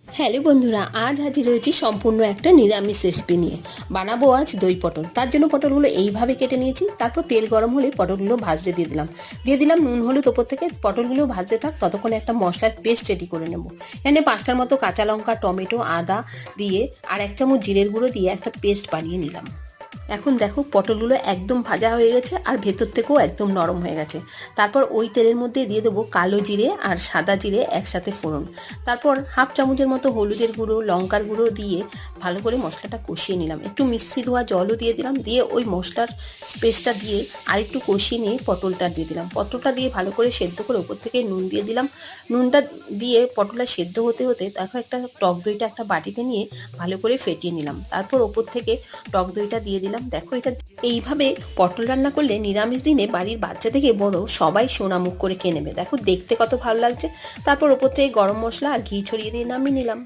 Hello বন্ধুরা, আজ হাজির হয়েছি সম্পূর্ণ একটা নিরামিষ রেসিপি নিয়ে। বানাবো আজ দই পটল। তার জন্য পটলগুলো এইভাবে কেটে নিয়েছি। তারপর তেল গরম হলে পটলগুলো ভাজতে দিয়ে দিলাম নুন হলুদ ওপর থেকে। পটলগুলো ভাজতে থাক, ততক্ষণে একটা মশলার পেস্ট রেডি করে নেব। এখানে 5টার মতো কাঁচা লঙ্কা, টমেটো, আদা দিয়ে আর 1 চামচ জিরের গুঁড়ো দিয়ে একটা পেস্ট বানিয়ে নিলাম। এখন দেখো পটলগুলো একদম ভাজা হয়ে গেছে আর ভেতর থেকেও একদম নরম হয়ে গেছে। তারপর ওই তেলের মধ্যে দিয়ে দেবো কালো জিরে আর সাদা জিরে একসাথে ফোড়ন। তারপর 1/2 চামচের মতো হলুদের গুঁড়ো, লঙ্কার গুঁড়ো দিয়ে ভালো করে মশলাটা কষিয়ে নিলাম। একটু মিক্সি ধোয়া জলও দিয়ে দিলাম, দিয়ে ওই মশলার পেস্টটা দিয়ে আর একটু কষিয়ে নিয়ে পটলটা দিয়ে দিলাম। পটলটা দিয়ে ভালো করে সেদ্ধ করে ওপর থেকে নুন দিয়ে দিলাম। নুনটা দিয়ে পটলটা সেদ্ধ হতে হতে তারপর টক দইটা একটা বাটিতে নিয়ে ভালো করে ফেটিয়ে নিলাম। তারপর ওপর থেকে টক দইটা দিয়ে দিলাম। দেখো, এটা এইভাবে পটল রান্না করলে নিরামিষ দিনে বাড়ির বাচ্চা থেকে বড় সবাই সোনা মুখ করে খেয়ে নেবে। দেখো দেখতে কত ভালো লাগছে। তারপর ওপর থেকে গরম মশলা আর ঘি ছড়িয়ে দিয়ে নামিয়ে নিলাম।